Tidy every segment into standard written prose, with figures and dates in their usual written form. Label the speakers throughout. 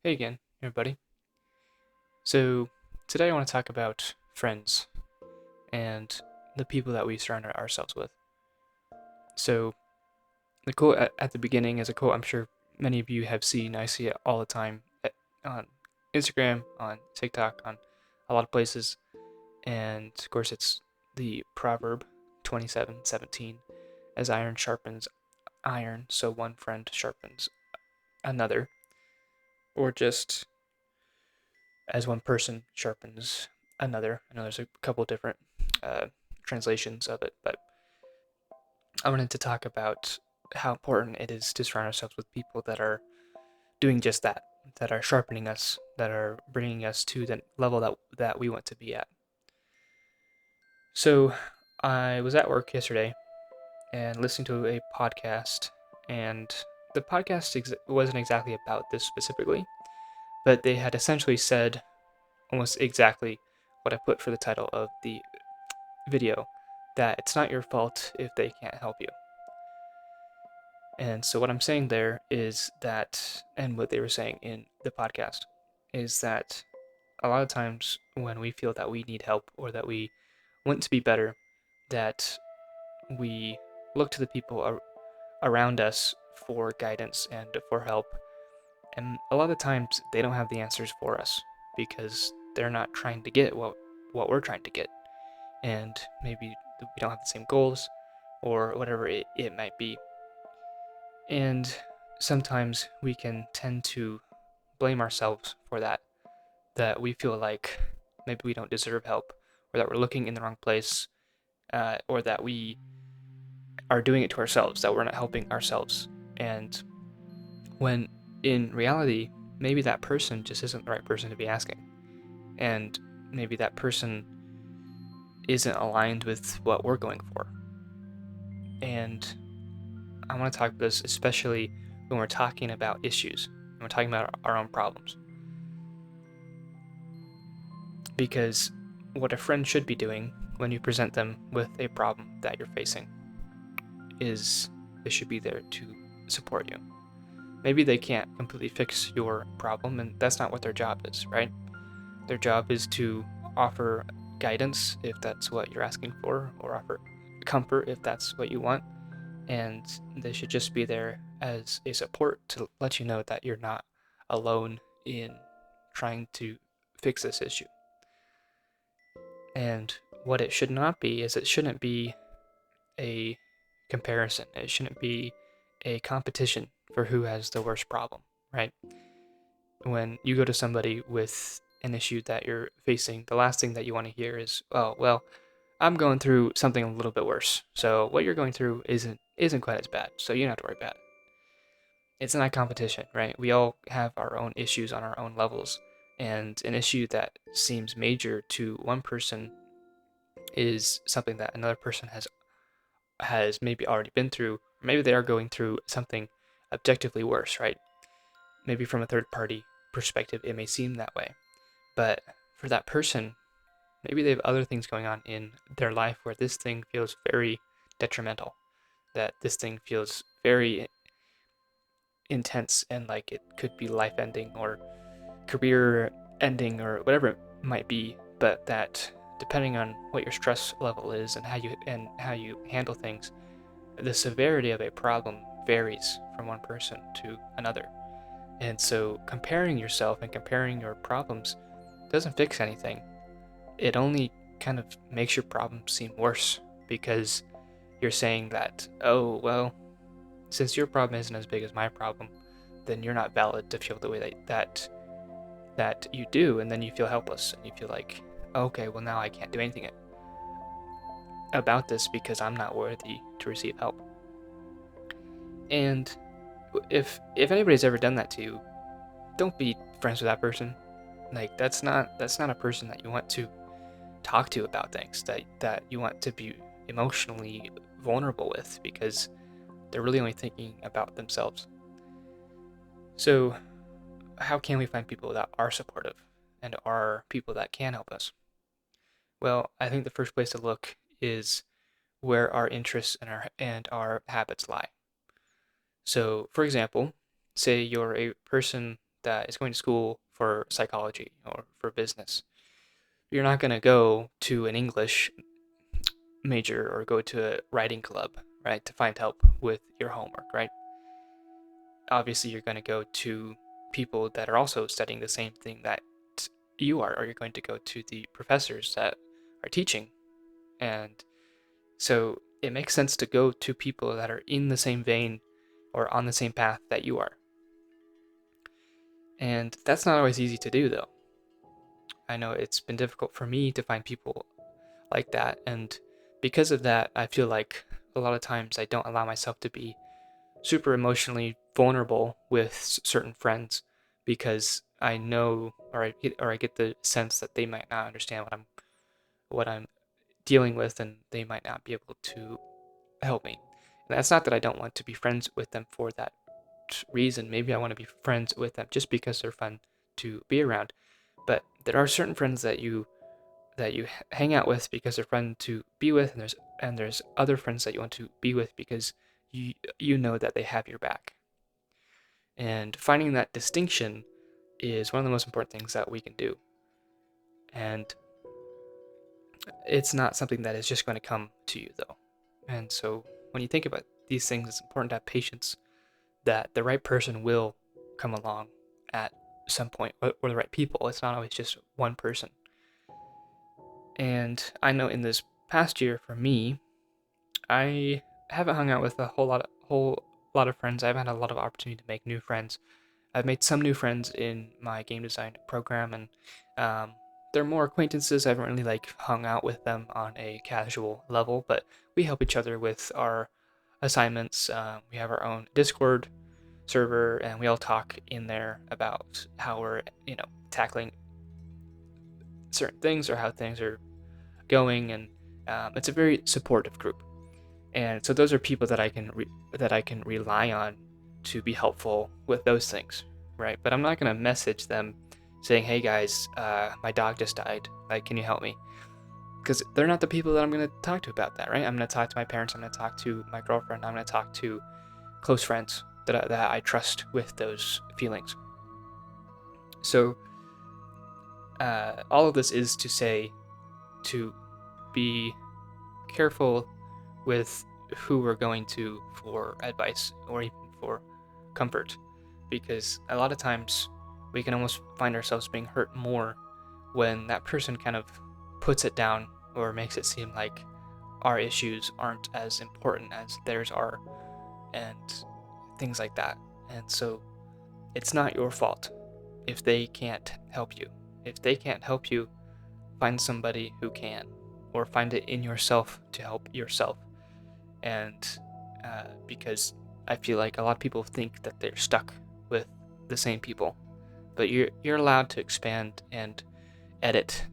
Speaker 1: Hey again, everybody. So, today I want to talk about friends and the people that we surround ourselves with. So, the quote at the beginning is a quote I'm sure many of you have seen. I see it all the time on Instagram, on TikTok, on a lot of places. And of course, it's the proverb 27:17, as iron sharpens iron, so one friend sharpens another. Or just as one person sharpens another. I know there's a couple different uh, translations of it, but I wanted to talk about how important it is to surround ourselves with people that are doing just that, that are sharpening us, that are bringing us to the level that we want to be at. So I was at work yesterday and listening to a podcast, and the podcast wasn't exactly about this specifically, but they had essentially said almost exactly what I put for the title of the video, that it's not your fault if they can't help you. And so what I'm saying there is that, and what they were saying in the podcast, is that a lot of times when we feel that we need help or that we want to be better, that we look to the people around us for guidance and for help. And a lot of times they don't have the answers for us because they're not trying to get what we're trying to get. And maybe we don't have the same goals or whatever it might be. And sometimes we can tend to blame ourselves for that, that we feel like maybe we don't deserve help, or that we're looking in the wrong place, or that we are doing it to ourselves, that we're not helping ourselves. And when in reality, maybe that person just isn't the right person to be asking. And maybe that person isn't aligned with what we're going for. And I want to talk about this especially when we're talking about issues, when we're talking about our own problems. Because what a friend should be doing when you present them with a problem that you're facing is they should be there to support you. Maybe they can't completely fix your problem, and that's not what their job is, right? Their job is to offer guidance if that's what you're asking for, or offer comfort if that's what you want. And they should just be there as a support to let you know that you're not alone in trying to fix this issue. And what it should not be is it shouldn't be a comparison. It shouldn't be a competition for who has the worst problem, right? When you go to somebody with an issue that you're facing, the last thing that you want to hear is, "Oh, well, I'm going through something a little bit worse. So what you're going through isn't quite as bad. So you don't have to worry about it." It's not a competition, right? We all have our own issues on our own levels, and an issue that seems major to one person is something that another person has maybe already been through, or maybe they are going through something objectively worse, right? Maybe from a third party perspective, it may seem that way. But for that person, maybe they have other things going on in their life where this thing feels very detrimental, that this thing feels very intense and like it could be life ending or career ending or whatever it might be, but that depending on what your stress level is and how you handle things, the severity of a problem varies from one person to another. And so comparing yourself and comparing your problems doesn't fix anything. It only kind of makes your problem seem worse because you're saying that, oh, well, since your problem isn't as big as my problem, then you're not valid to feel the way that you do, and then you feel helpless and you feel like, okay, well now I can't do anything about this because I'm not worthy to receive help. And if anybody's ever done that to you, don't be friends with that person. Like that's not a person that you want to talk to about things, that you want to be emotionally vulnerable with, because they're really only thinking about themselves. So how can we find people that are supportive and are people that can help us? Well, I think the first place to look is where our interests and our habits lie. So, for example, say you're a person that is going to school for psychology or for business. You're not going to go to an English major or go to a writing club, right, to find help with your homework, right? Obviously, you're going to go to people that are also studying the same thing that you are, or you're going to go to the professors that are teaching. And so it makes sense to go to people that are in the same vein or on the same path that you are. And that's not always easy to do, though. I know it's been difficult for me to find people like that. And because of that, I feel like a lot of times I don't allow myself to be super emotionally vulnerable with certain friends because I know, or I get the sense that they might not understand what I'm dealing with, and they might not be able to help me. And that's not that I don't want to be friends with them for that reason. Maybe I want to be friends with them just because they're fun to be around. But there are certain friends that you hang out with because they're fun to be with, and there's other friends that you want to be with because you know that they have your back. And finding that distinction is one of the most important things that we can do. And it's not something that is just going to come to you, though. And so when you think about these things, it's important to have patience that the right person will come along at some point, or the right people. It's not always just one person. And I know in this past year for me, I haven't hung out with a whole lot of friends. I haven't had a lot of opportunity to make new friends. I've made some new friends in my game design program, and they're more acquaintances. I haven't really like hung out with them on a casual level, but we help each other with our assignments. We have our own Discord server, and we all talk in there about how we're tackling certain things or how things are going, and it's a very supportive group. And so those are people that I can rely on to be helpful with those things, right? But I'm not gonna message them saying, "Hey guys, my dog just died. Like, can you help me?" Because they're not the people that I'm gonna talk to about that, right? I'm gonna talk to my parents. I'm gonna talk to my girlfriend. I'm gonna talk to close friends that I trust with those feelings. So all of this is to say to be careful with who we're going to for advice or even for comfort, because a lot of times we can almost find ourselves being hurt more when that person kind of puts it down or makes it seem like our issues aren't as important as theirs are, and things like that. And so it's not your fault if they can't help you. If they can't help you, find somebody who can, or find it in yourself to help yourself. And because I feel like a lot of people think that they're stuck with the same people, but you're allowed to expand and edit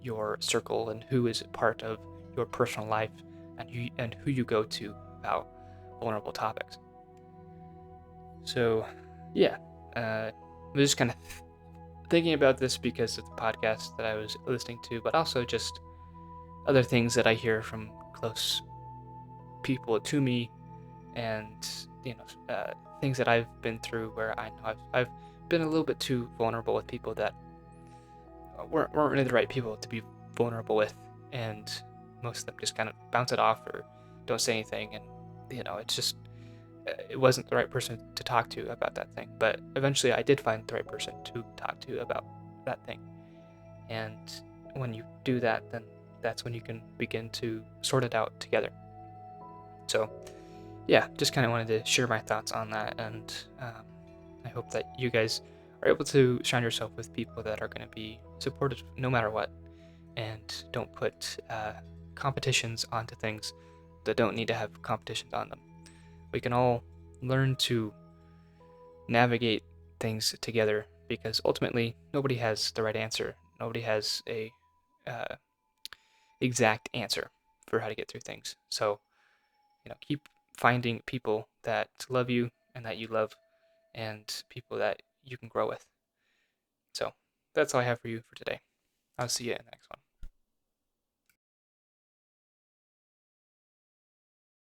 Speaker 1: your circle and who is part of your personal life, and who you go to about vulnerable topics. So, yeah, I was just kind of thinking about this because of the podcast that I was listening to, but also just other things that I hear from close people to me, and things that I've been through where I know I've been a little bit too vulnerable with people that weren't really the right people to be vulnerable with, and most of them just kind of bounce it off or don't say anything, and it's just it wasn't the right person to talk to about that thing. But eventually I did find the right person to talk to about that thing, and when you do that, then that's when you can begin to sort it out together. So yeah, just kind of wanted to share my thoughts on that, and I hope that you guys are able to surround yourself with people that are going to be supportive no matter what, and don't put competitions onto things that don't need to have competitions on them. We can all learn to navigate things together, because ultimately nobody has the right answer. Nobody has a uh, exact answer for how to get through things. So keep finding people that love you and that you love, and people that you can grow with. So that's all I have for you for today. I'll see you in the next one.